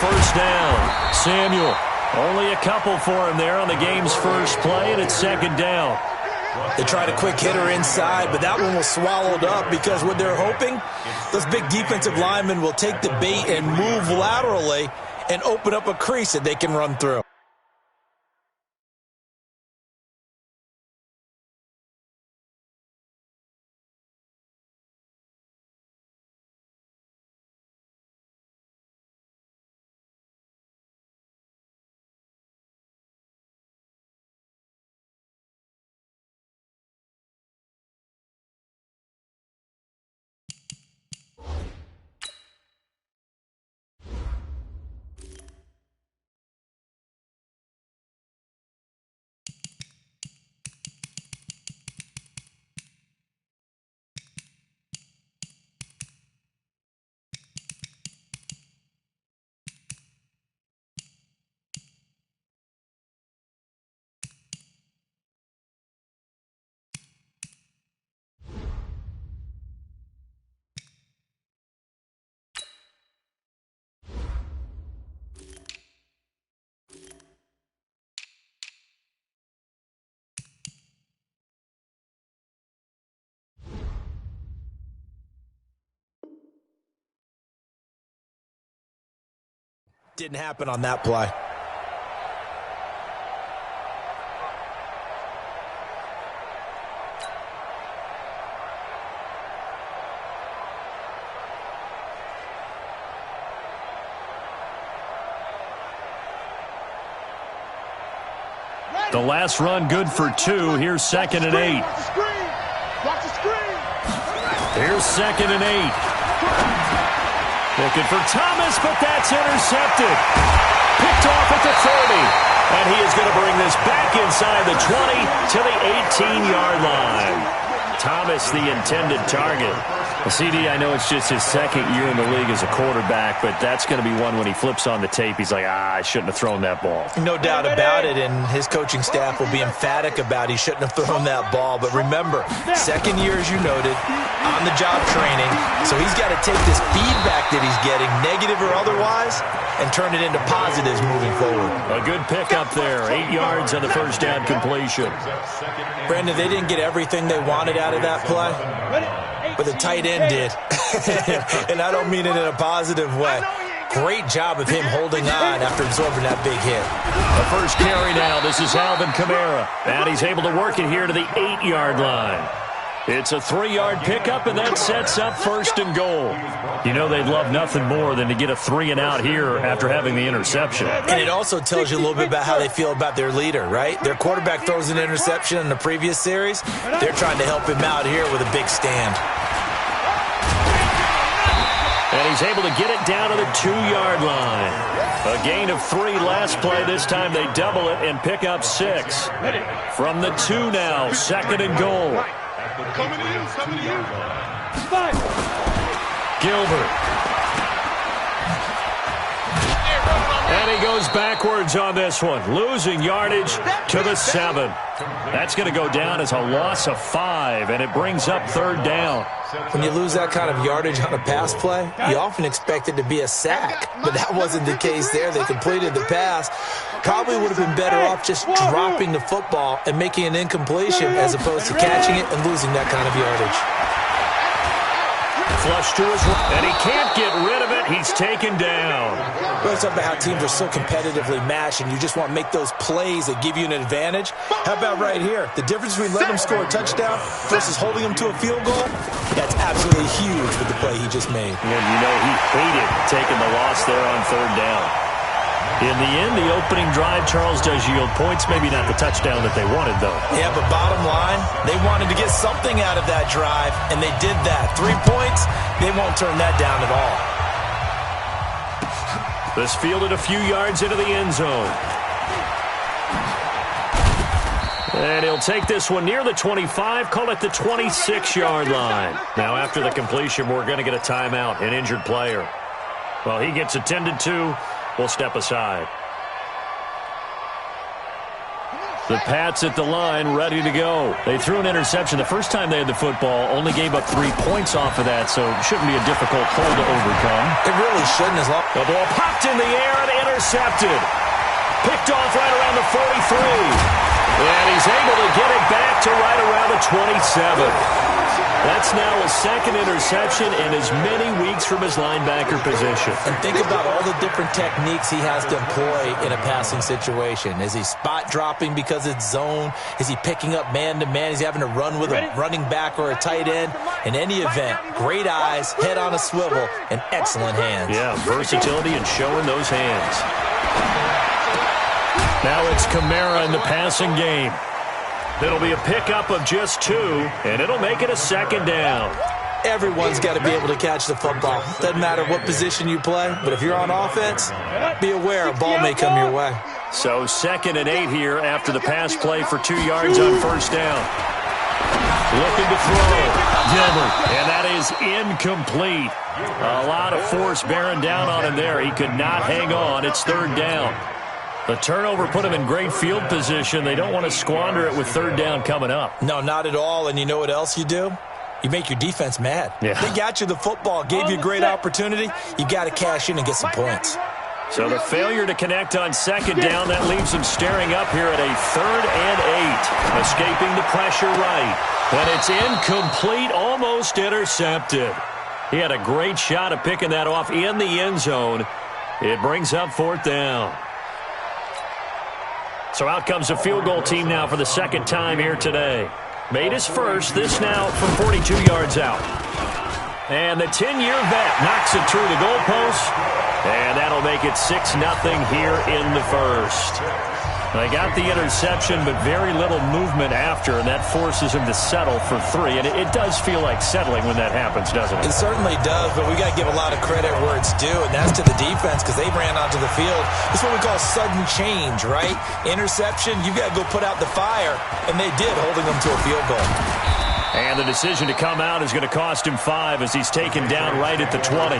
first down. Samuel, only a couple for him there on the game's first play, and it's second down. They tried a quick hitter inside, but that one was swallowed up because what they're hoping, those big defensive linemen will take the bait and move laterally and open up a crease that they can run through. Didn't happen on that play. The last run good for 2. Here's 2nd and 8. Watch the screen. Here's 2nd and 8. Looking for Thomas, but that's intercepted. Picked off at the 30. And he is going to bring this back inside the 20 to the 18-yard line. Thomas, the intended target. CD, I know it's just his 2nd year in the league as a quarterback, but that's going to be one when he flips on the tape. He's like, I shouldn't have thrown that ball. No doubt about it, and his coaching staff will be emphatic about he shouldn't have thrown that ball. But remember, 2nd year, as you noted, on-the-job training, so he's got to take this feedback that he's getting, negative or otherwise, and turn it into positives moving forward. A good pickup there, 8 yards on the first down completion. Brandon, they didn't get everything they wanted out of that play, but the tight end did. And I don't mean it in a positive way. Great job of him holding on after absorbing that big hit. The first carry now. This is Alvin Kamara. And he's able to work it here to the 8-yard line. It's a 3-yard pickup, and that sets up 1st and goal. You know they'd love nothing more than to get a 3-and-out here after having the interception. And it also tells you a little bit about how they feel about their leader, right? Their quarterback throws an interception in the previous series. They're trying to help him out here with a big stand. And he's able to get it down to the 2-yard line. A gain of 3 last play. This time they double it and pick up 6. From the 2 now, 2nd and goal. Gilbert. And he goes backwards on this one, losing yardage to the 7. That's going to go down as a loss of 5, and it brings up 3rd down. When you lose that kind of yardage on a pass play, you often expect it to be a sack, but that wasn't the case there. They completed the pass. Probably would have been better off just dropping the football and making an incompletion as opposed to catching it and losing that kind of yardage. Flush to his right, and he can't get rid of it. He's taken down. Well, it's about how teams are so competitively matched, and you just want to make those plays that give you an advantage. How about right here? The difference between letting him score a touchdown versus holding him to a field goal, that's absolutely huge with the play he just made. And you know he hated taking the loss there on 3rd down. In the end, the opening drive, Charles, does yield points. Maybe not the touchdown that they wanted, though. Yeah, but bottom line, they wanted to get something out of that drive, and they did that. 3 points, they won't turn that down at all. This fielded a few yards into the end zone. And he'll take this one near the 25, call it the 26-yard line. Now, after the completion, we're going to get a timeout, an injured player. Well, he gets attended to. We'll step aside. The Pats at the line, ready to go. They threw an interception the first time they had the football, only gave up 3 points off of that, so it shouldn't be a difficult hole to overcome. It really shouldn't as long. The ball popped in the air and intercepted. Picked off right around the 43. And he's able to get it back to right around the 27. That's now a second interception in as many weeks from his linebacker position. And think about all the different techniques he has to employ in a passing situation. Is he spot dropping because it's zone? Is he picking up man-to-man? Is he having to run with a running back or a tight end? In any event, great eyes, head on a swivel, and excellent hands. Yeah, versatility and showing those hands. Now it's Kamara in the passing game. It'll be a pickup of just 2, and it'll make it a second down. Everyone's got to be able to catch the football. Doesn't matter what position you play, but if you're on offense, be aware a ball may come your way. So 2nd and 8 here after the pass play for 2 yards on first down. Looking to throw. Gilbert, and that is incomplete. A lot of force bearing down on him there. He could not hang on. It's 3rd down. The turnover put him in great field position. They don't want to squander it with 3rd down coming up. No, not at all. And you know what else you do? You make your defense mad. Yeah. They got you the football, gave you a great opportunity. You got to cash in and get some points. So the failure to connect on 2nd down, that leaves him staring up here at a 3rd and 8. Escaping the pressure right. But it's incomplete, almost intercepted. He had a great shot at picking that off in the end zone. It brings up 4th down. So out comes a field goal team now for the 2nd time here today. Made his first, this now from 42 yards out. And the 10-year vet knocks it through the goalpost. And that'll make it 6-0 here in the first. They got the interception, but very little movement after, and that forces him to settle for 3. And it does feel like settling when that happens, doesn't it? It certainly does, but we got to give a lot of credit where it's due, and that's to the defense because they ran onto the field. It's what we call sudden change, right? Interception, you've got to go put out the fire, and they did, holding them to a field goal. And the decision to come out is going to cost him 5 as he's taken down right at the 20.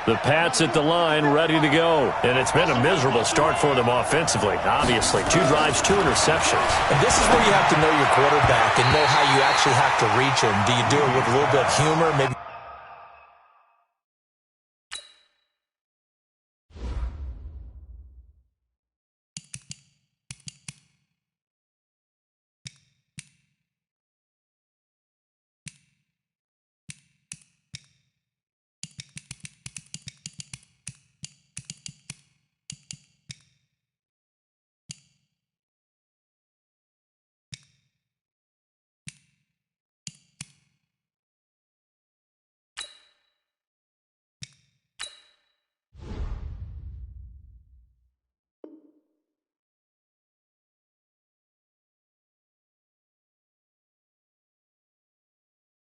The Pats at the line, ready to go. And it's been a miserable start for them offensively, obviously. 2 drives, 2 interceptions. And this is where you have to know your quarterback and know how you actually have to reach him. Do you do it with a little bit of humor, maybe?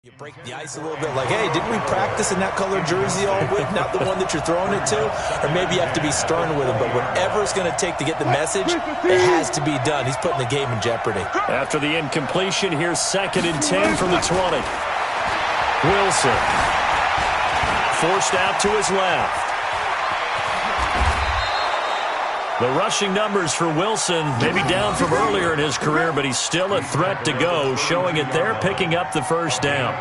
You break the ice a little bit like, hey, didn't we practice in that color jersey all week? Not the one that you're throwing it to? Or maybe you have to be stern with him. But whatever it's going to take to get the message, it has to be done. He's putting the game in jeopardy. After the incompletion, here's 2nd and 10 from the 20. Wilson. Forced out to his left. The rushing numbers for Wilson, maybe down from earlier in his career, but he's still a threat to go, showing it there, picking up the 1st down.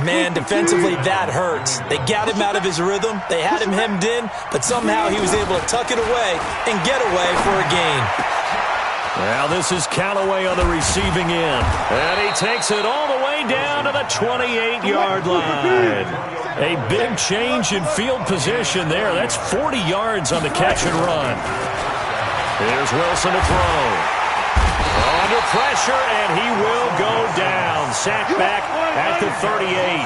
Man, defensively, that hurts. They got him out of his rhythm. They had him hemmed in, but somehow he was able to tuck it away and get away for a gain. Now this is Callaway on the receiving end. And he takes it all the way down to the 28-yard line. A big change in field position there. That's 40 yards on the catch and run. Here's Wilson to throw. Under pressure, and he will go down. Sacked back at the 38.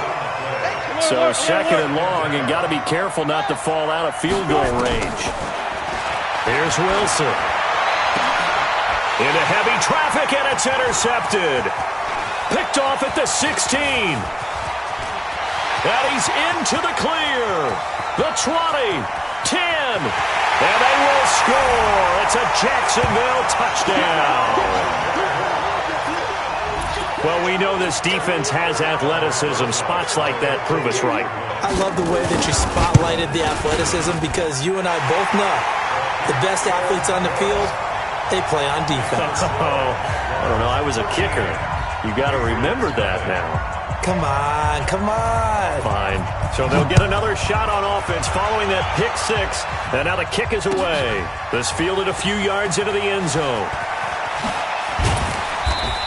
So 2nd and long, and got to be careful not to fall out of field goal range. Here's Wilson. Into heavy traffic, and it's intercepted. Picked off at the 16. And he's into the clear. The 20, 10, and they will score. It's a Jacksonville touchdown. Well, we know this defense has athleticism. Spots like that prove us right. I love the way that you spotlighted the athleticism because you and I both know the best athletes on the field, they play on defense. Oh, I don't know. I was a kicker. You got to remember that now. Come on, come on. Fine. So they'll get another shot on offense following that pick six. And now the kick is away. This fielded a few yards into the end zone.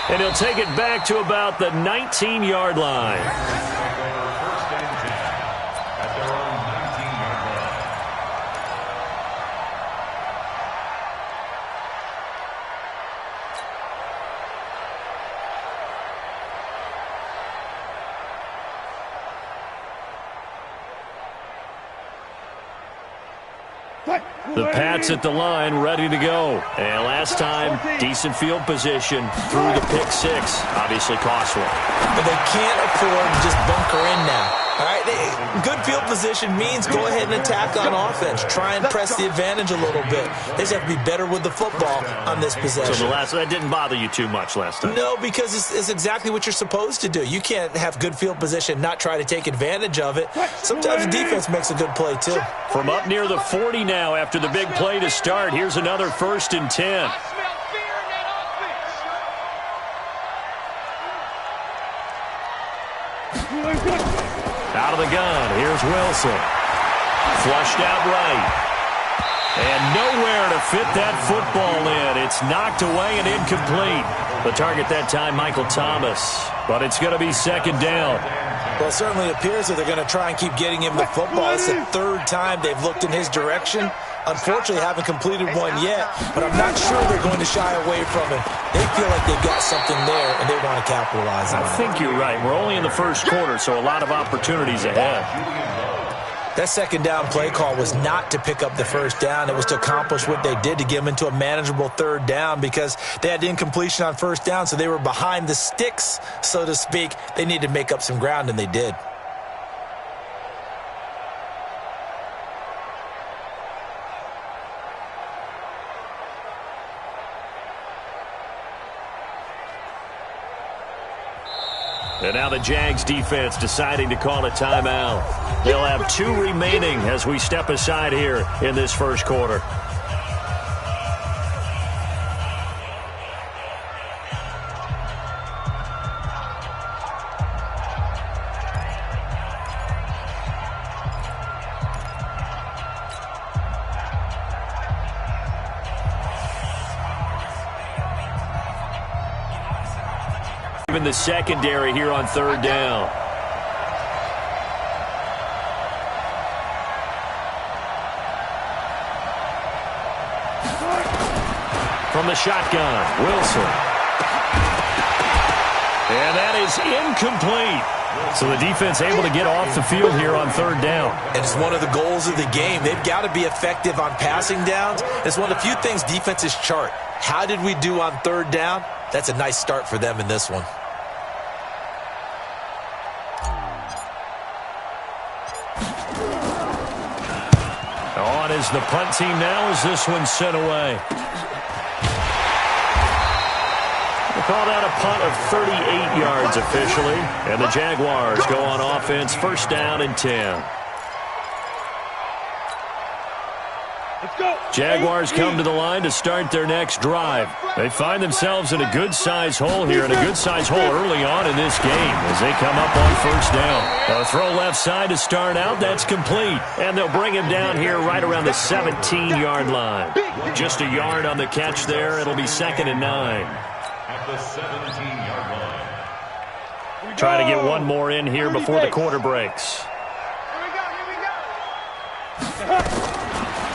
And he'll take it back to about the 19-yard line. The Pats at the line, ready to go. And last time, decent field position through the pick six. Obviously costly. But they can't afford to just bunker in now. All right, good field position means go ahead and attack on offense. Try and press the advantage a little bit. They just have to be better with the football on this possession. So that didn't bother you too much last time? No, because it's exactly what you're supposed to do. You can't have good field position, not try to take advantage of it. Sometimes the defense makes a good play, too. From up near the 40 now after the big play to start, here's another 1st and 10. Out of the gun, here's Wilson. Flushed out right. And nowhere to fit that football in. It's knocked away and incomplete. The target that time, Michael Thomas. But it's going to be 2nd down. Well, it certainly appears that they're going to try and keep getting him the football. It's the 3rd time they've looked in his direction. Unfortunately, haven't completed one yet, but I'm not sure they're going to shy away from it. They feel like they've got something there, and they want to capitalize on it. I think you're right. We're only in the 1st quarter, so a lot of opportunities ahead. That 2nd down play call was not to pick up the 1st down. It was to accomplish what they did to get them into a manageable 3rd down because they had incompletion on 1st down, so they were behind the sticks, so to speak. They needed to make up some ground, and they did. And now the Jags defense deciding to call a timeout. They'll have 2 remaining as we step aside here in this 1st quarter. In the secondary here on 3rd down. From the shotgun, Wilson. And that is incomplete. So the defense able to get off the field here on 3rd down. And it's one of the goals of the game. They've got to be effective on passing downs. It's one of the few things defenses chart. How did we do on 3rd down? That's a nice start for them in this one. On is the punt team now as this one's sent away. We'll call that a punt of 38 yards officially. And the Jaguars go on offense, 1st down and 10. Jaguars come to the line to start their next drive. They find themselves in a good-sized hole here, and a good-sized hole early on in this game as they come up on 1st down. A throw left side to start out. That's complete. And they'll bring him down here right around the 17-yard line. Just a yard on the catch there. It'll be 2nd and 9. At the 17-yard line. Try to get one more in here before the quarter breaks.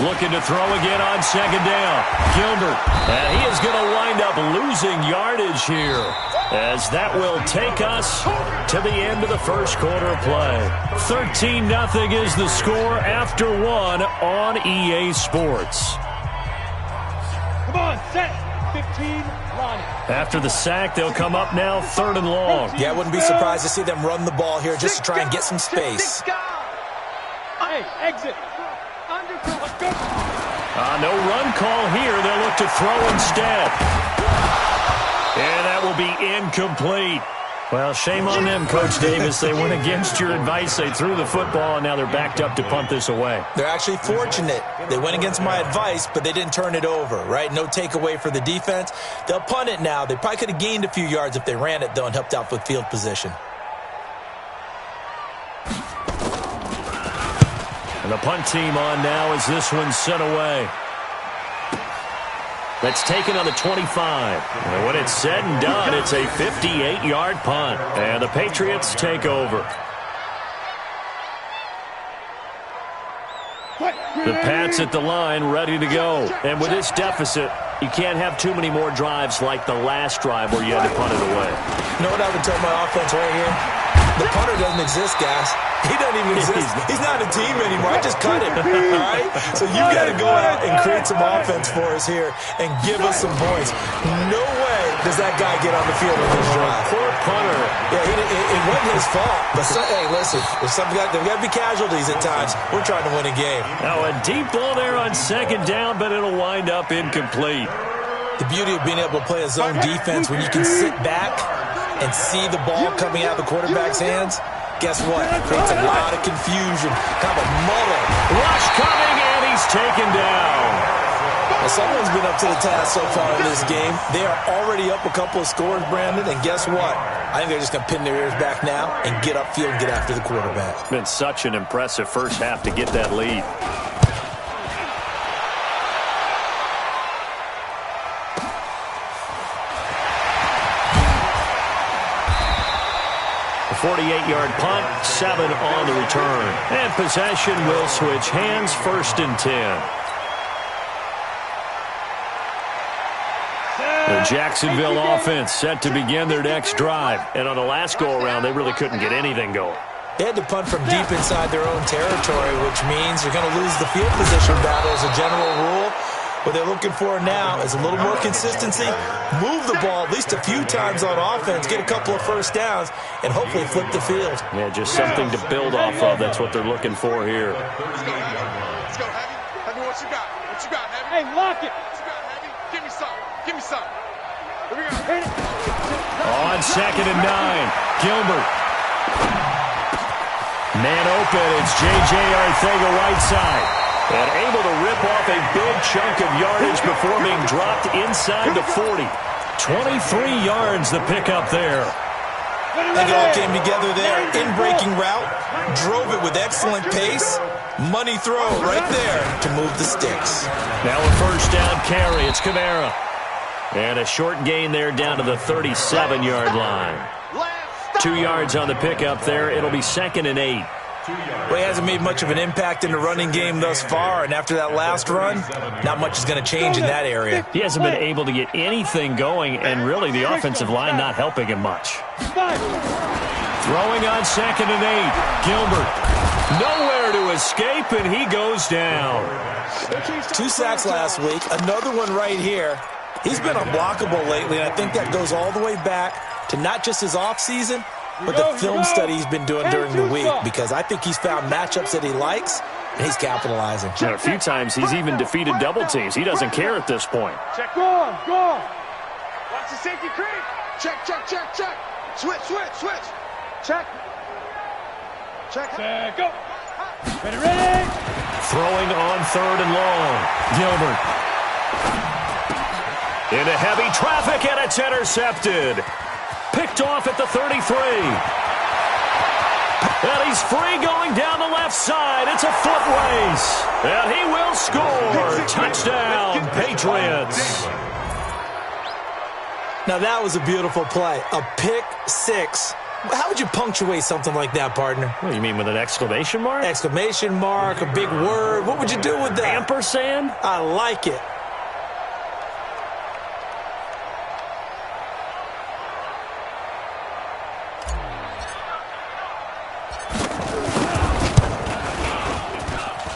Looking to throw again on 2nd down. Gilbert. And he is going to wind up losing yardage here, as that will take us to the end of the 1st quarter of play. 13-0 is the score after 1 on EA Sports. Come on, set. 15, line. After the sack, they'll come up now 3rd and long. Yeah, I wouldn't be surprised to see them run the ball here just to try and get some space. Hey, exit. No run call here. They'll look to throw instead. And that will be incomplete. Well, shame on them, Coach Davis. They went against your advice. They threw the football, and now they're backed up to punt this away. They're actually fortunate. They went against my advice, but they didn't turn it over, right? No takeaway for the defense. They'll punt it now. They probably could have gained a few yards if they ran it, though, and helped out with field position. And the punt team on now as this one's sent away. That's taken on the 25. And when it's said and done, it's a 58-yard punt. And the Patriots take over. The Pats at the line, ready to go. And with this deficit, you can't have too many more drives like the last drive where you had to punt it away. You know what I would tell my offense right here? The punter doesn't exist, guys. He doesn't even exist. He's not a team anymore. I just cut him, all right? So you got to go out and create some offense for us here and give us some points. No way does that guy get on the field with this drive. Poor punter. Yeah, it wasn't his fault. But, hey, listen, there's got to be casualties at times. We're trying to win a game. Now a deep ball there on second down, but it'll wind up incomplete. The beauty of being able to play a zone defense when you can sit back and see the ball coming out of the quarterback's hands, guess what? It creates a lot of confusion, kind of a muddle. Rush coming, and he's taken down. Well, someone's been up to the task so far in this game. They are already up a couple of scores, Brandon, and guess what? I think they're just going to pin their ears back now and get upfield and get after the quarterback. It's been such an impressive first half to get that lead. A 48-yard punt, 7 on the return. And possession will switch hands, 1st and 10. The Jacksonville offense set to begin their next drive. And on the last go-around, they really couldn't get anything going. They had to punt from deep inside their own territory, which means you're going to lose the field position battle as a general rule. What they're looking for now is a little more consistency, move the ball at least a few times on offense, get a couple of first downs, and hopefully flip the field. Yeah, just something to build off of. That's what they're looking for here. Let's go, Heavy. Heavy, what you got? What you got, Heavy? Hey, lock it. What you got, Heavy? Give me some. Give me some. Here we go. Hit it. On 2nd and 9, Gilbert. Man open, it's J.J. Arcega-Whiteside. And able to rip off a big chunk of yardage before being dropped inside the 40. 23 yards the pickup there. I think it all came together there. In-breaking route, drove it with excellent pace. Money throw right there to move the sticks. Now a first down carry. It's Kamara. And a short gain there down to the 37-yard line. 2 yards on the pickup there. It'll be 2nd and 8. Well, he hasn't made much of an impact in the running game thus far, and after that last run, not much is going to change in that area. He hasn't been able to get anything going, and really the offensive line not helping him much. Throwing on 2nd and 8, Gilbert. Nowhere to escape, and he goes down. 2 sacks last week, another one right here. He's been unblockable lately, and I think that goes all the way back to not just his offseason, but the film study he's been doing during the week, because I think he's found matchups that he likes, and he's capitalizing. Now, a few times he's even defeated double teams. He doesn't care at this point. Check. Go on. Watch the safety creep. Check. Switch. Check. Go. Ready. Throwing on 3rd and long. Gilbert. Into heavy traffic, and it's intercepted. Picked off at the 33. And he's free going down the left side. It's a foot race. And he will score. Touchdown, Patriots. Now, that was a beautiful play. A pick 6. How would you punctuate something like that, partner? What do you mean, with an exclamation mark? Exclamation mark, a big word. What would you do with that? Ampersand? I like it.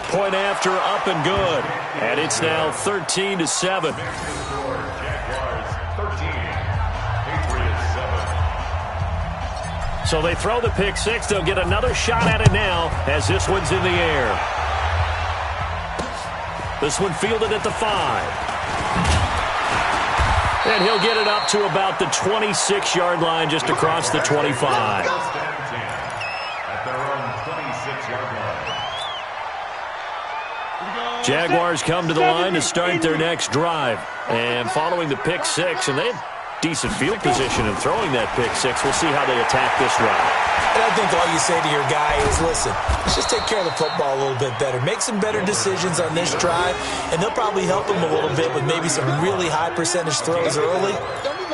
Point after, up and good. And it's now 13-7. So they throw the pick 6. They'll get another shot at it now as this one's in the air. This one fielded at the 5. And he'll get it up to about the 26-yard line, just across the 25. At their own 26-yard line. Jaguars come to the line to start their next drive. And following the pick six, and they had decent field position in throwing that pick six. We'll see how they attack this drive. And I think all you say to your guy is, listen, let's just take care of the football a little bit better. Make some better decisions on this drive, and they'll probably help him a little bit with maybe some really high percentage throws early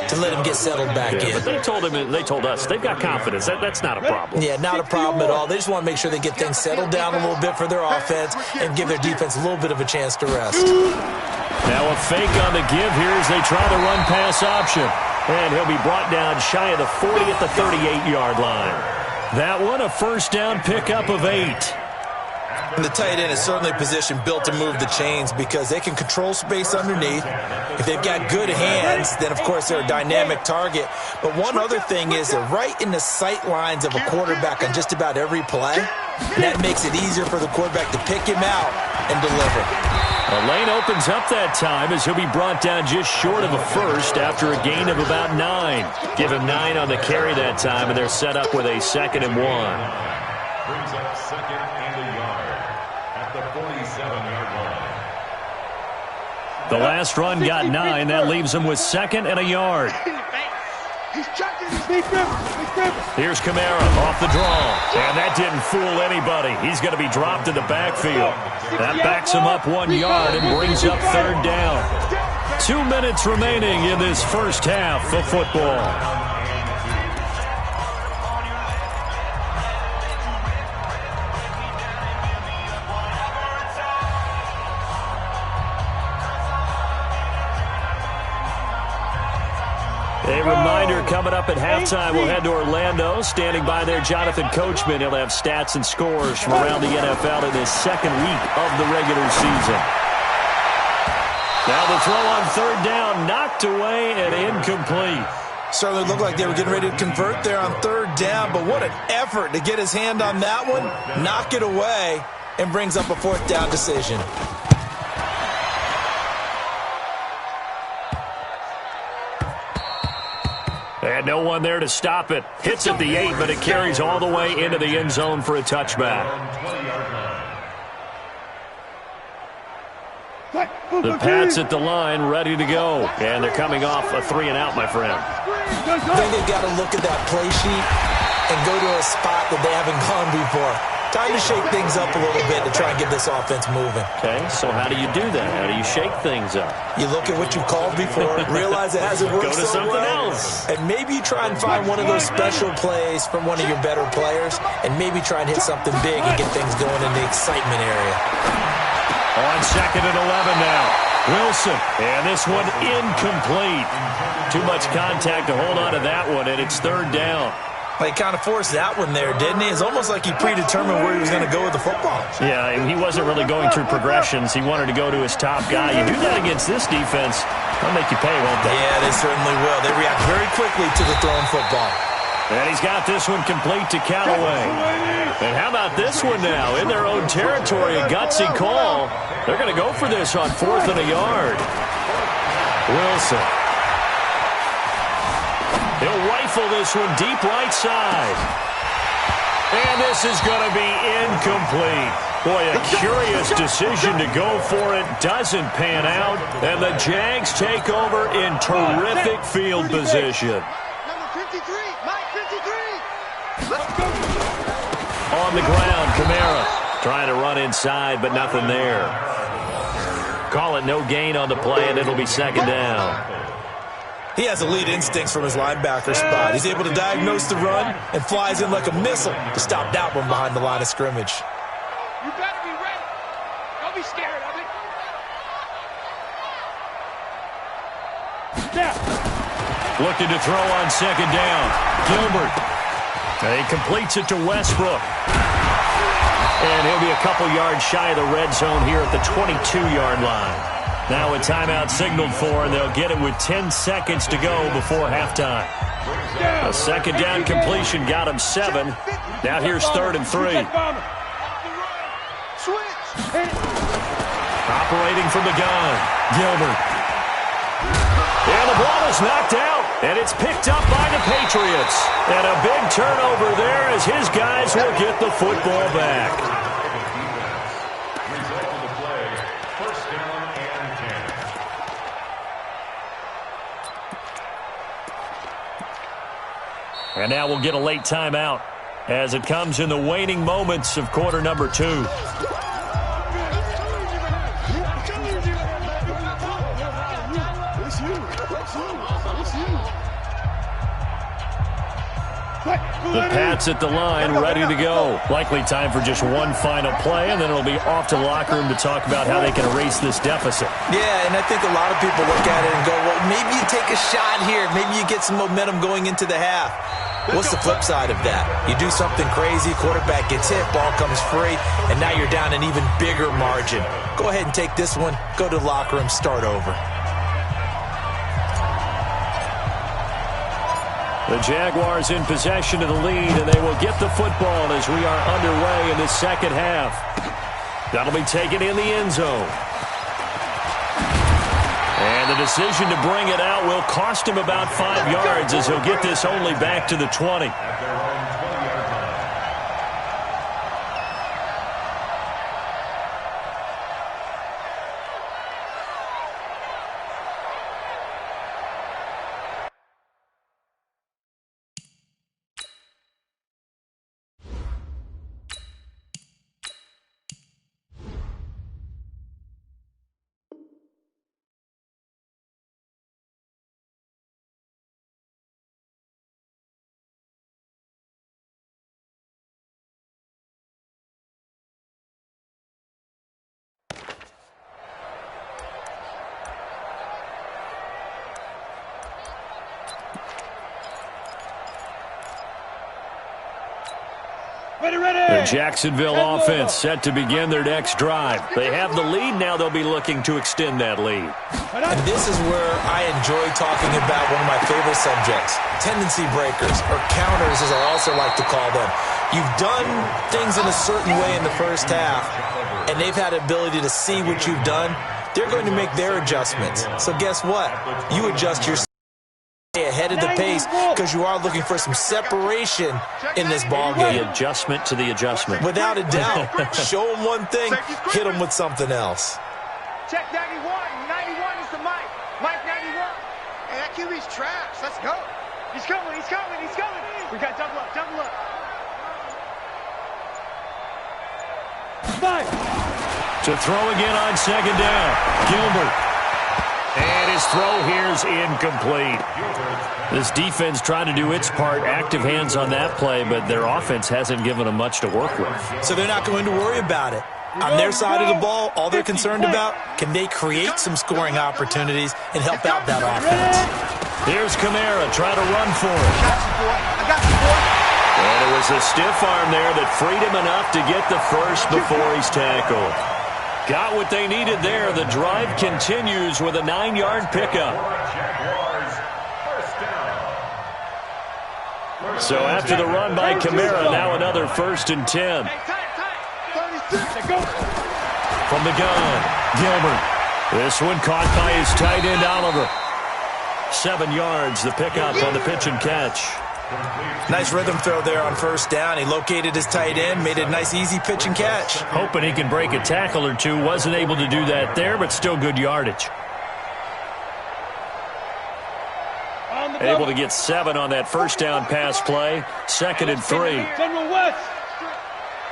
to let him get settled back in. But they told us they've got confidence. That's not a problem. Yeah, not a problem at all. They just want to make sure they get things settled down a little bit for their offense and give their defense a little bit of a chance to rest. Now a fake on the give here as they try the run-pass option. And he'll be brought down shy of the 40 at the 38-yard line. That one, a first down pickup of 8. And the tight end is certainly a position built to move the chains because they can control space underneath. If they've got good hands, then, of course, they're a dynamic target. But one other thing is they're right in the sight lines of a quarterback on just about every play. And that makes it easier for the quarterback to pick him out and deliver. A lane opens up that time as he'll be brought down just short of a first after a gain of about 9. Give him 9 on the carry that time, and they're set up with a 2nd and 1. Brings up 2nd and a yard at the 47-yard line. The last run got 9. That leaves him with 2nd and a yard. He's chucking. Here's Kamara off the draw. And that didn't fool anybody. He's going to be dropped in the backfield. That backs him up 1 yard and brings up 3rd down. 2 minutes remaining in this first half of football. A reminder coming up at halftime, we'll head to Orlando. Standing by there, Jonathan Coachman. He'll have stats and scores from around the NFL in his 2nd week of the regular season. Now the throw on 3rd down, knocked away and incomplete. Certainly looked like they were getting ready to convert there on 3rd down, but what an effort to get his hand on that one, knock it away, and brings up a 4th down decision. And no one there to stop it. Hits at the 8, but it carries all the way into the end zone for a touchback. The Pats at the line, ready to go. And they're coming off a 3-and-out, my friend. I think they've got to look at that play sheet and go to a spot that they haven't gone before. Time to shake things up a little bit to try and get this offense moving. Okay, so how do you do that? How do you shake things up? You look at what you've called before, realize it hasn't worked Go to so something well, else. and maybe you try and find one of those special plays from one of your better players, and maybe try and hit something big and get things going in the excitement area. On 2nd and 11 now. Wilson, and this one incomplete. Too much contact to hold on to that one, and it's 3rd down. He kind of forced that one there, didn't he? It's almost like he predetermined where he was going to go with the football. Yeah, he wasn't really going through progressions. He wanted to go to his top guy. You do that against this defense, they'll make you pay, won't they? Yeah, they certainly will. They react very quickly to the thrown football. And he's got this one complete to Callaway. And how about this one now? In their own territory, a gutsy call. They're going to go for this on 4th and a yard. Wilson. He'll rifle this one deep right side. And this is going to be incomplete. Boy, a curious decision to go for it. Doesn't pan out. And the Jags take over in terrific field position. Number 53, Mike 53. Let's go. On the ground, Kamara trying to run inside, but nothing there. Call it no gain on the play, and it'll be 2nd down. He has elite instincts from his linebacker spot. He's able to diagnose the run and flies in like a missile to stop that one behind the line of scrimmage. You better be ready. Don't be scared of it. Looking to throw on 2nd down. Gilbert. He completes it to Westbrook. And he'll be a couple yards shy of the red zone here at the 22-yard line. Now a timeout signaled for, and they'll get it with 10 seconds to go before halftime. A 2nd down completion got him 7. Now here's 3rd and 3. Operating from the gun, Gilbert. And the ball is knocked out, and it's picked up by the Patriots. And a big turnover there as his guys will get the football back. Result of the play, first down and 10. And now we'll get a late timeout as it comes in the waning moments of quarter number 2. The Pats at the line, ready to go. Likely time for just one final play, and then it'll be off to the locker room to talk about how they can erase this deficit. Yeah, and I think a lot of people look at it and go, well, maybe you take a shot here. Maybe you get some momentum going into the half. What's the flip side of that? You do something crazy, quarterback gets hit, ball comes free, and now you're down an even bigger margin. Go ahead and take this one, go to the locker room, start over. The Jaguars in possession of the lead, and they will get the football as we are underway in the second half. That'll be taken in the end zone. And the decision to bring it out will cost him about 5 yards as he'll get this only back to the 20. At their own 20-yard line. The Jacksonville offense set to begin their next drive. They have the lead now. They'll be looking to extend that lead. And this is where I enjoy talking about one of my favorite subjects, tendency breakers, or counters as I also like to call them. You've done things in a certain way in the first half, and they've had the ability to see what you've done. They're going to make their adjustments. So guess what? You adjust your ahead of the pace because you are looking for some separation in this ball game. The adjustment to the adjustment. Without a doubt. Show them one thing, hit them with something else. Check 91. 91 is the Mike. Mike 91. Hey, that QB's trash. Let's go. He's coming. He's coming. He's coming. We got double up. Double up. To throw again on second down. Gilbert. And his throw here's incomplete. This defense trying to do its part, active hands on that play, but their offense hasn't given them much to work with. So they're not going to worry about it. On their side of the ball, all they're concerned about, can they create some scoring opportunities and help out that offense? Here's Kamara trying to run for it. And it was a stiff arm there that freed him enough to get the first before he's tackled. Got what they needed there. The drive continues with a 9-yard pickup. So after the run by Kamara, now another 1st and 10. From the gun, Gilbert. This one caught by his tight end, Oliver. 7 yards, the pickup on the pitch and catch. Nice rhythm throw there on 1st down. He located his tight end, made it a nice, easy pitch and catch. Hoping he can break a tackle or two. Wasn't able to do that there, but still good yardage. Able to get 7 on that 1st down pass play. 2nd and 3. General West.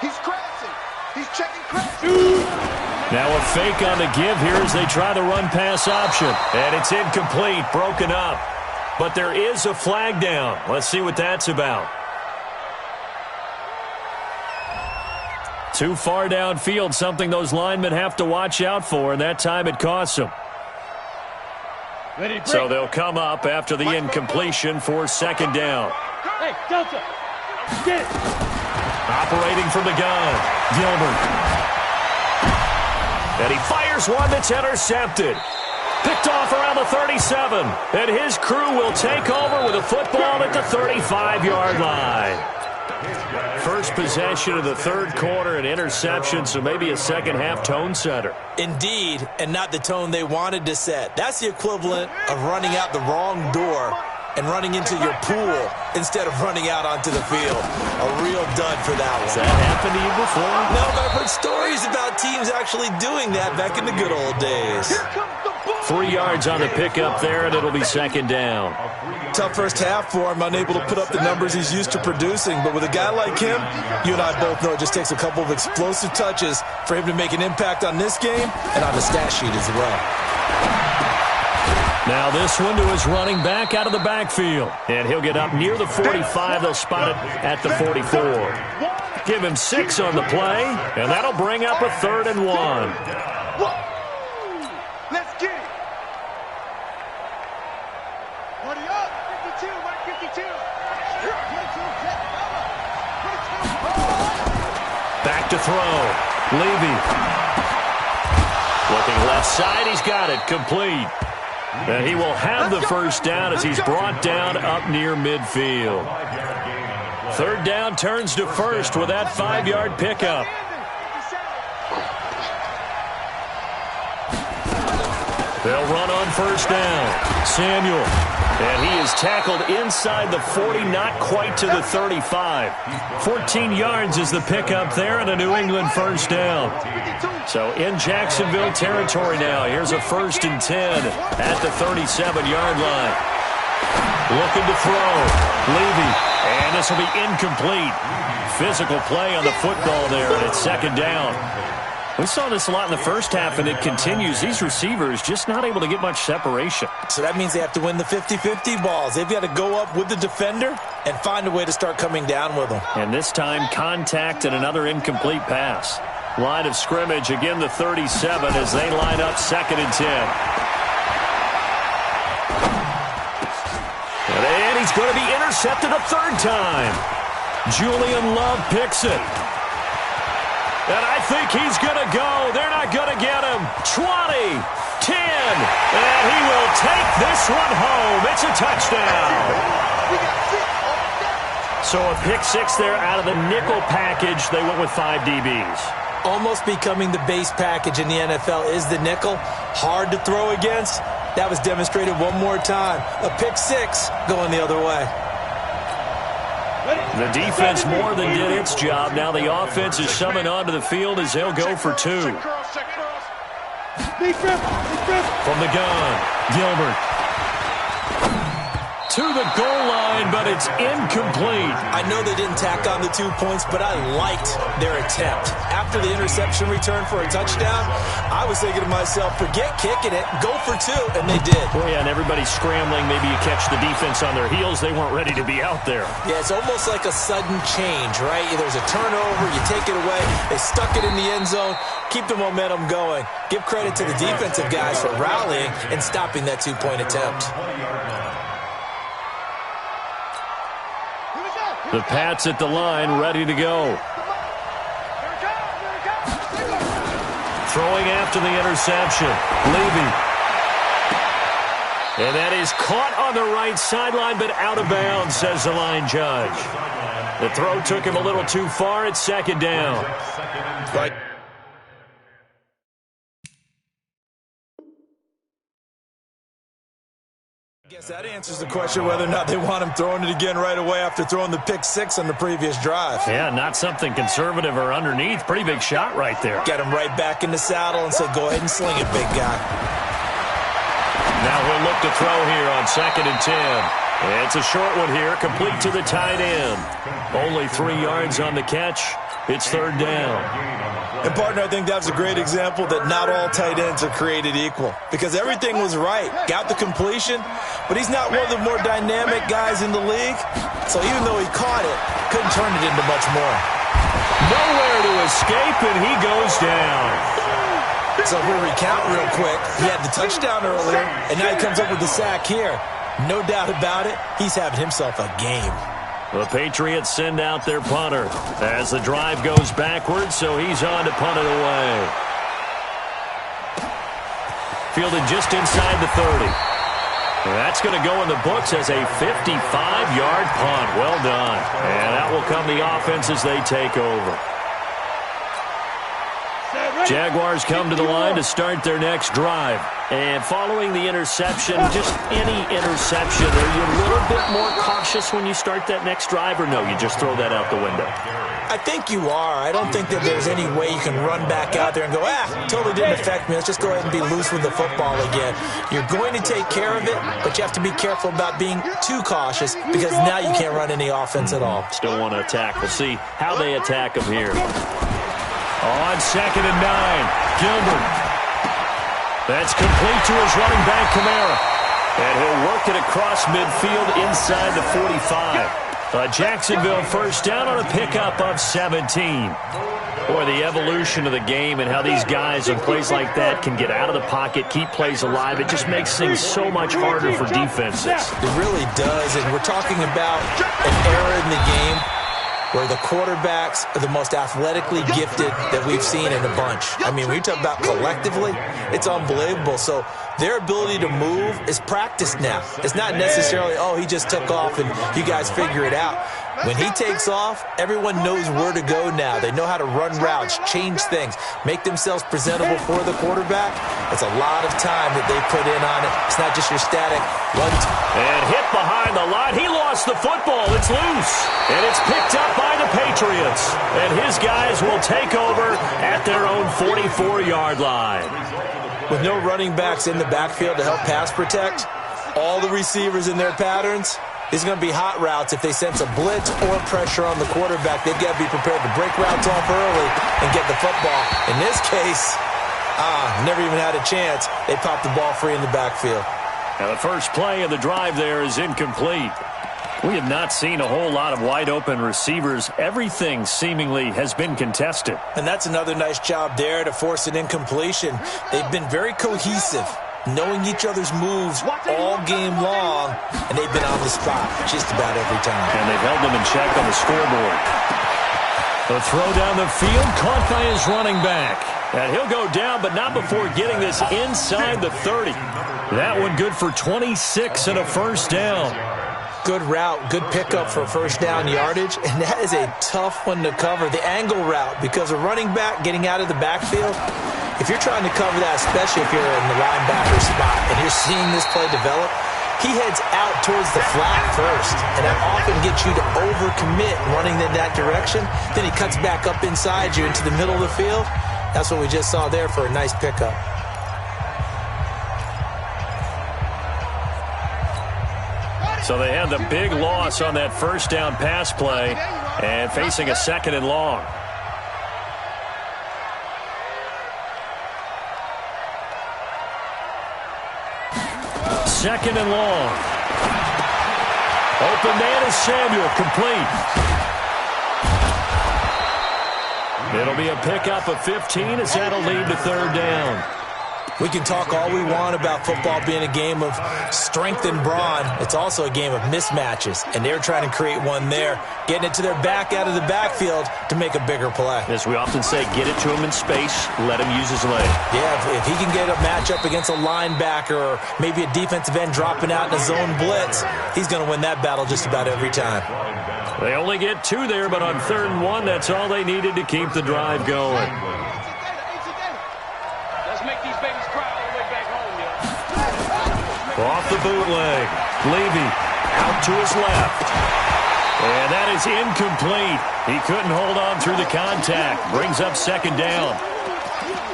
He's crashing. He's checking crash. Now a fake on the give here as they try the run-pass option. And it's incomplete, broken up. But there is a flag down. Let's see what that's about. Too far downfield, something those linemen have to watch out for, and that time it costs them. So they'll come up after the incompletion for 2nd down. Hey, Delta. Get it. Operating from the gun, Gilbert. And he fires one that's intercepted. Picked off around the 37. And his crew will take over with a football at the 35-yard line. First possession of the third quarter, an interception, so maybe a second-half tone setter. Indeed, and not the tone they wanted to set. That's the equivalent of running out the wrong door and running into your pool instead of running out onto the field. A real dud for that one. Has that happened to you before? No, but I've heard stories about teams actually doing that back in the good old days. 3 yards on the pickup there, and it'll be second down. Tough first half for him, unable to put up the numbers he's used to producing. But with a guy like him, you and I both know it just takes a couple of explosive touches for him to make an impact on this game and on the stat sheet as well. Now this one to his running back out of the backfield. And he'll get up near the 45. They'll spot it at the 44. Give him 6 on the play, and that'll bring up a 3rd and 1. Let's get it. Buddy up. 52, Mike 52. Back to throw. Levy. Looking left side. He's got it. Complete. And he will have the first down as he's brought down up near midfield. 3rd down turns to first with that 5-yard pickup. They'll run on first down. Samuel. And he is tackled inside the 40, not quite to the 35. 14 yards is the pickup there and a New England first down. So in Jacksonville territory now. Here's a 1st and 10 at the 37-yard line. Looking to throw. Levy. And this will be incomplete. Physical play on the football there, and it's second down. We saw this a lot in the first half, and it continues. These receivers just not able to get much separation. So that means they have to win the 50-50 balls. They've got to go up with the defender and find a way to start coming down with them. And this time, contact and another incomplete pass. Line of scrimmage, again the 37 as they line up 2nd and 10. And he's going to be intercepted a 3rd time. Julian Love picks it. And I think he's going to go. They're not going to get him. 20, 10, and he will take this one home. It's a touchdown. So a pick 6 there out of the nickel package. They went with 5 DBs. Almost becoming the base package in the NFL is the nickel. Hard to throw against. That was demonstrated one more time. A pick 6 going the other way. The defense more than did its job. Now the offense is summoned onto the field as they'll go for 2. From the gun, Gilbert. To the goal line, but it's incomplete. I know they didn't tack on the 2 points, but I liked their attempt. After the interception return for a touchdown, I was thinking to myself, forget kicking it, go for 2, and they did. Oh, yeah, and everybody's scrambling. Maybe you catch the defense on their heels. They weren't ready to be out there. Yeah, it's almost like a sudden change, right? There's a turnover, you take it away, they stuck it in the end zone, keep the momentum going. Give credit to the defensive guys for rallying and stopping that 2-point attempt. The Pats at the line, ready to go. Throwing after the interception. Levy. And that is caught on the right sideline, but out of bounds, says the line judge. The throw took him a little too far. It's 2nd down. Right. I guess that answers the question whether or not they want him throwing it again right away after throwing the pick 6 on the previous drive. Yeah, not something conservative or underneath. Pretty big shot right there. Get him right back in the saddle and say, go ahead and sling it, big guy. Now he'll look to throw here on 2nd and 10. It's a short one here, complete to the tight end. Only 3 yards on the catch. It's 3rd down. And, partner, I think that's a great example that not all tight ends are created equal. Because everything was right. Got the completion, but he's not one of the more dynamic guys in the league. So even though he caught it, couldn't turn it into much more. Nowhere to escape, and he goes down. So if we recount real quick, he had the touchdown earlier, and now he comes up with the sack here. No doubt about it, he's having himself a game. The Patriots send out their punter as the drive goes backwards, so he's on to punt it away. Fielded just inside the 30. That's going to go in the books as a 55-yard punt. Well done. And that will come the offense as they take over. Jaguars come to the line to start their next drive. And following the interception, just any interception, are you a little bit more cautious when you start that next drive, or no, you just throw that out the window? I think you are. I don't think that there's any way you can run back out there and go, totally didn't affect me. Let's just go ahead and be loose with the football again. You're going to take care of it, but you have to be careful about being too cautious because now you can't run any offense at all. Still want to attack. We'll see how they attack them here. On 2nd and 9, Gilbert. That's complete to his running back, Kamara. And he'll work it across midfield inside the 45. A Jacksonville first down on a pickup of 17. Boy, the evolution of the game and how these guys on plays like that can get out of the pocket, keep plays alive, it just makes things so much harder for defenses. It really does, and we're talking about an era in the game where the quarterbacks are the most athletically gifted that we've seen in a bunch. I mean, when you talk about collectively, it's unbelievable. So their ability to move is practiced now. It's not necessarily, he just took off and you guys figure it out. When he takes off, everyone knows where to go now. They know how to run routes, change things, make themselves presentable for the quarterback. It's a lot of time that they put in on it. It's not just your static run. And hit behind the line. He lost the football. It's loose. And it's picked up by the Patriots. And his guys will take over at their own 44-yard line. With no running backs in the backfield to help pass protect, all the receivers in their patterns, it's going to be hot routes. If they sense a blitz or pressure on the quarterback, they've got to be prepared to break routes off early and get the football. In this case, never even had a chance. They popped the ball free in the backfield. Now the first play of the drive there is incomplete. We have not seen a whole lot of wide-open receivers. Everything seemingly has been contested. And that's another nice job there to force an incompletion. They've been very cohesive, knowing each other's moves all game long, and they've been on the spot just about every time. And they've held them in check on the scoreboard. The throw down the field, caught by his running back. And he'll go down, but not before getting this inside the 30. That one good for 26 and a first down. Good route, good pickup for first down yardage, and that is a tough one to cover. The angle route, because a running back getting out of the backfield, if you're trying to cover that, especially if you're in the linebacker spot and you're seeing this play develop, he heads out towards the flat first, and that often gets you to overcommit running in that direction. Then he cuts back up inside you into the middle of the field. That's what we just saw there for a nice pickup. So they had the big loss on that first down pass play and facing a 2nd and long. Second and long. Open man is Samuel, complete. It'll be a pickup of 15 as that'll lead to 3rd down. We can talk all we want about football being a game of strength and brawn. It's also a game of mismatches, and they're trying to create one there, getting it to their back out of the backfield to make a bigger play. As we often say, get it to him in space, let him use his leg. Yeah, if he can get a matchup against a linebacker or maybe a defensive end dropping out in a zone blitz, he's going to win that battle just about every time. They only get 2 there, but on 3rd and 1, that's all they needed to keep the drive going. Off the bootleg. Levy out to his left. And that is incomplete. He couldn't hold on through the contact. Brings up 2nd down.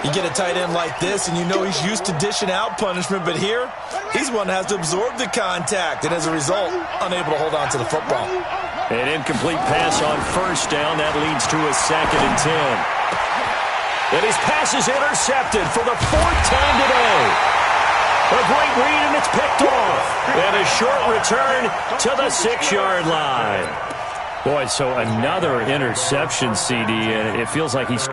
You get a tight end like this, and you know he's used to dishing out punishment, but here, he's one that has to absorb the contact, and as a result, unable to hold on to the football. An incomplete pass on first down. That leads to a 2nd and 10. And his pass is intercepted for the 4th time today. A great read, and it's picked off. And a short return to the 6-yard line. Boy, so another interception, CD, and it feels like he's...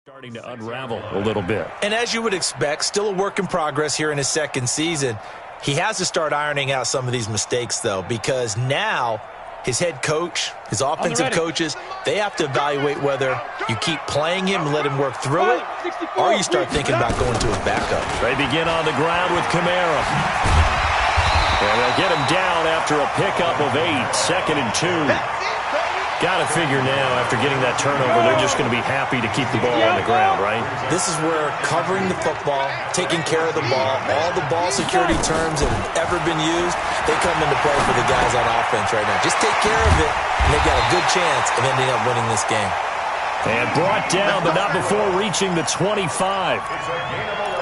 Starting to unravel a little bit. And as you would expect, still a work in progress here in his second season. He has to start ironing out some of these mistakes, though, because now his head coach, his offensive coaches, they have to evaluate whether you keep playing him and let him work through it, or you start thinking about going to his backup. They begin on the ground with Kamara. And they'll get him down after a pickup of 8, 2nd and 2. Got to figure now, after getting that turnover, they're just going to be happy to keep the ball on the ground, right? This is where covering the football, taking care of the ball, all the ball security terms that have ever been used, they come into play for the guys on offense right now. Just take care of it, and they've got a good chance of ending up winning this game. And brought down, but not before reaching the 25.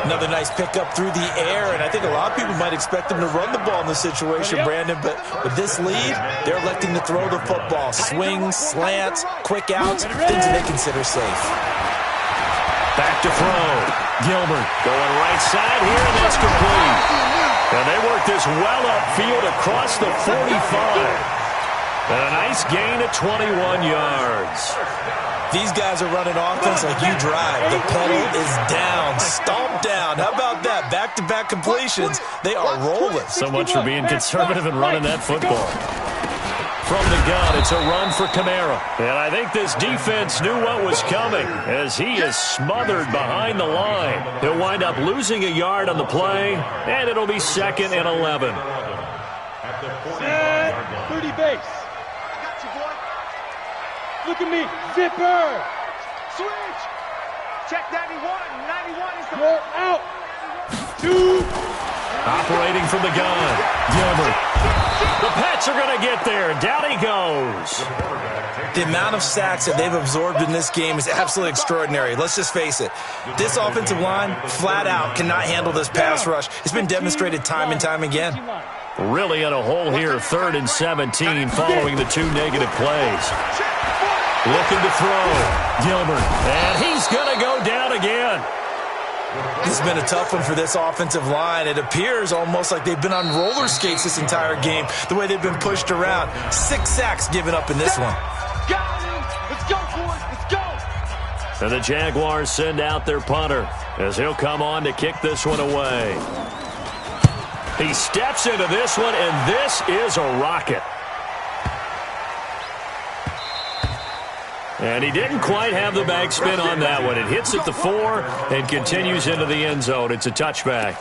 Another nice pickup through the air, and I think a lot of people might expect them to run the ball in this situation, Brandon, but with this lead, they're electing to throw the football. Swings, slants, quick outs, things that they consider safe. Back to throw. Gilbert going right side here, and that's complete. And they work this well upfield across the 45. And a nice gain of 21 yards. These guys are running offense like you drive. The pedal is down, stomped down. How about that? Back-to-back completions. They are rolling. So much for being conservative and running that football. From the gun, it's a run for Kamara. And I think this defense knew what was coming as he is smothered behind the line. He'll wind up losing a yard on the play, and it'll be 2nd and 11. Set 30 base. Look at me. Zipper. Switch. Check 91. 91 is the... You're out. 2. Operating from the gun. Gilbert. The Pats are going to get there. Down he goes. The amount of sacks that they've absorbed in this game is absolutely extraordinary. Let's just face it. This offensive line, flat out, cannot handle this pass rush. It's been demonstrated time and time again. Really in a hole here, 3rd and 17, following the 2 negative plays. Looking to throw. Gilbert. And he's going to go down again. This has been a tough one for this offensive line. It appears almost like they've been on roller skates this entire game, the way they've been pushed around. 6 sacks given up in this one. Let's go, boys. Let's go. And the Jaguars send out their punter as he'll come on to kick this one away. He steps into this one, and this is a rocket. And he didn't quite have the backspin on that one. It hits at the 4 and continues into the end zone. It's a touchback.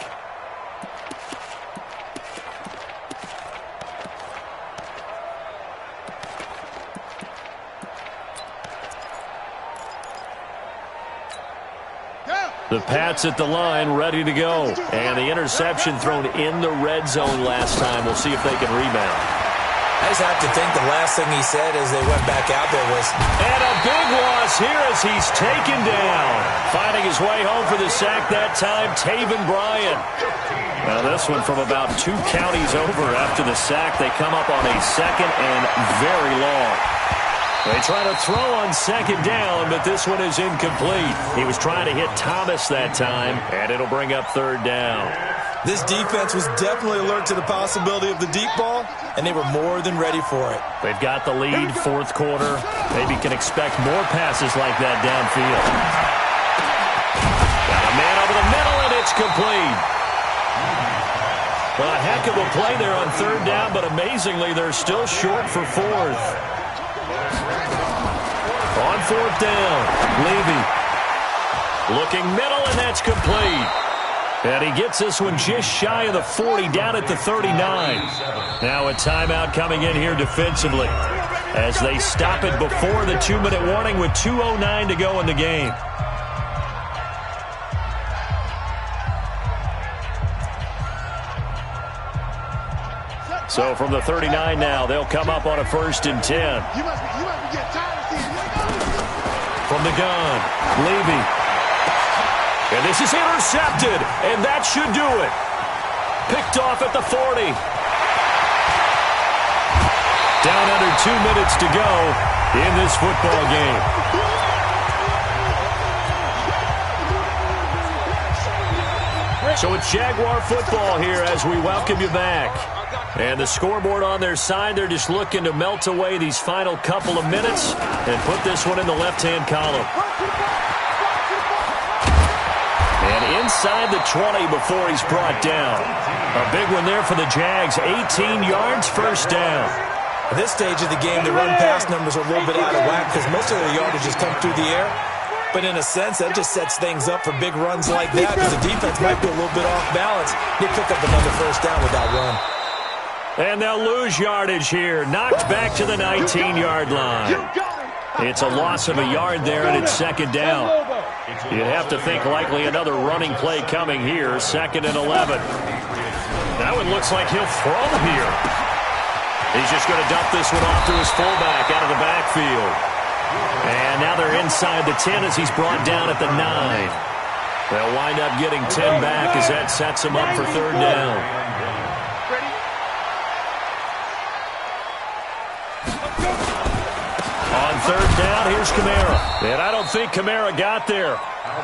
The Pats at the line, ready to go. And the interception thrown in the red zone last time. We'll see if they can rebound. I just have to think the last thing he said as they went back out there was... And a big loss here as he's taken down. Finding his way home for the sack that time, Taven Bryan. Now this one from about 2 counties over after the sack. They come up on a 2nd and very long. They try to throw on 2nd down, but this one is incomplete. He was trying to hit Thomas that time, and it'll bring up 3rd down. This defense was definitely alert to the possibility of the deep ball, and they were more than ready for it. They've got the lead, 4th quarter. Maybe can expect more passes like that downfield. Got a man over the middle, and it's complete. Well, a heck of a play there on 3rd down, but amazingly, they're still short for 4th. On 4th down, Levy. Looking middle, and that's complete. And he gets this one just shy of the 40, down at the 39. Now a timeout coming in here defensively as they stop it before the 2-minute warning with 2:09 to go in the game. So from the 39 now, they'll come up on a 1st and 10. From the gun, Levy. And this is intercepted, and that should do it. Picked off at the 40. Down under 2 minutes to go in this football game. So it's Jaguar football here as we welcome you back. And the scoreboard on their side, they're just looking to melt away these final couple of minutes and put this one in the left-hand column. And inside the 20 before he's brought down. A big one there for the Jags. 18 yards, first down. At this stage of the game, the run-pass numbers are a little bit out of whack because most of the yardage has come through the air. But in a sense, that just sets things up for big runs like that because the defense might be a little bit off balance. They pick up another first down with that run. And they'll lose yardage here. Knocked back to the 19-yard line. It's a loss of a yard there, and it's second down. You'd have to think likely another running play coming here. 2nd and 11. That one looks like he'll throw here. He's just going to dump this one off to his fullback out of the backfield. And now they're inside the 10 as he's brought down at the 9. They'll wind up getting 10 back as that sets him up for third down. On third down, here's Kamara. And I don't think Kamara got there.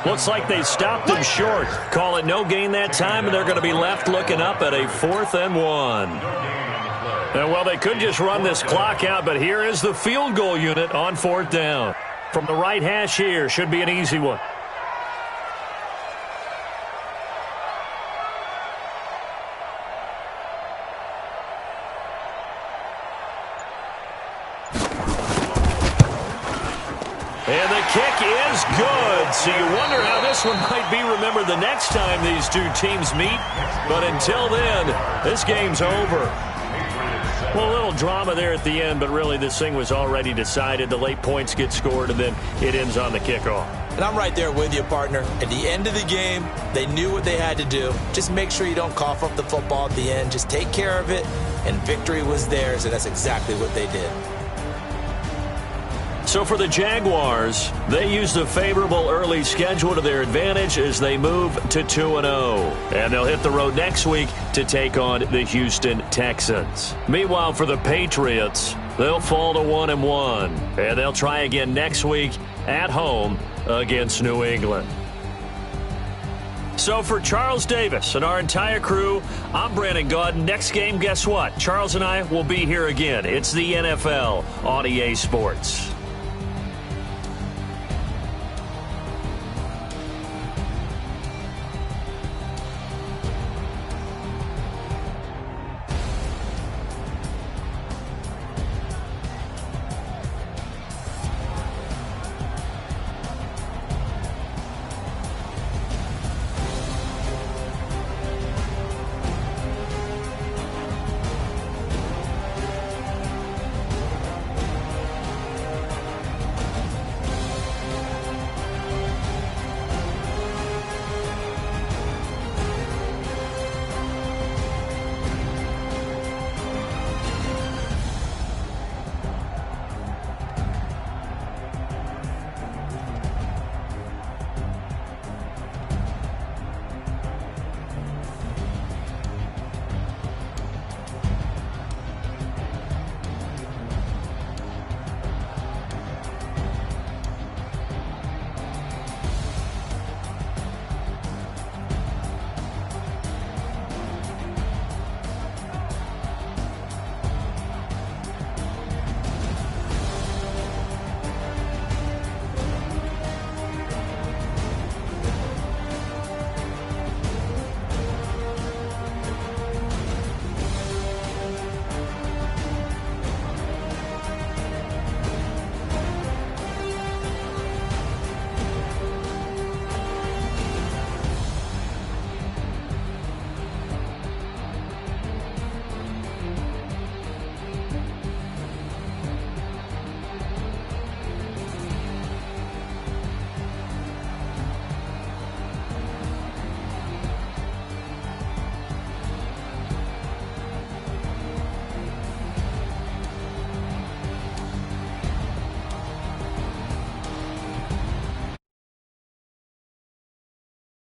Looks like they stopped him short. Call it no gain that time, and they're going to be left looking up at a 4th and 1. And, well, they could just run this clock out, but here is the field goal unit on 4th down. From the right hash here, should be an easy one. And the kick is good. So you wonder how this one might be remembered the next time these two teams meet. But until then, this game's over. Well, a little drama there at the end, but really this thing was already decided. The late points get scored, and then it ends on the kickoff. And I'm right there with you, partner. At the end of the game, they knew what they had to do. Just make sure you don't cough up the football at the end. Just take care of it, and victory was theirs, and that's exactly what they did. So for the Jaguars, they used a favorable early schedule to their advantage as they move to 2-0. And they'll hit the road next week to take on the Houston Texans. Meanwhile, for the Patriots, they'll fall to 1-1. And they'll try again next week at home against New England. So for Charles Davis and our entire crew, I'm Brandon Gaudin. Next game, guess what? Charles and I will be here again. It's the NFL on EA Sports.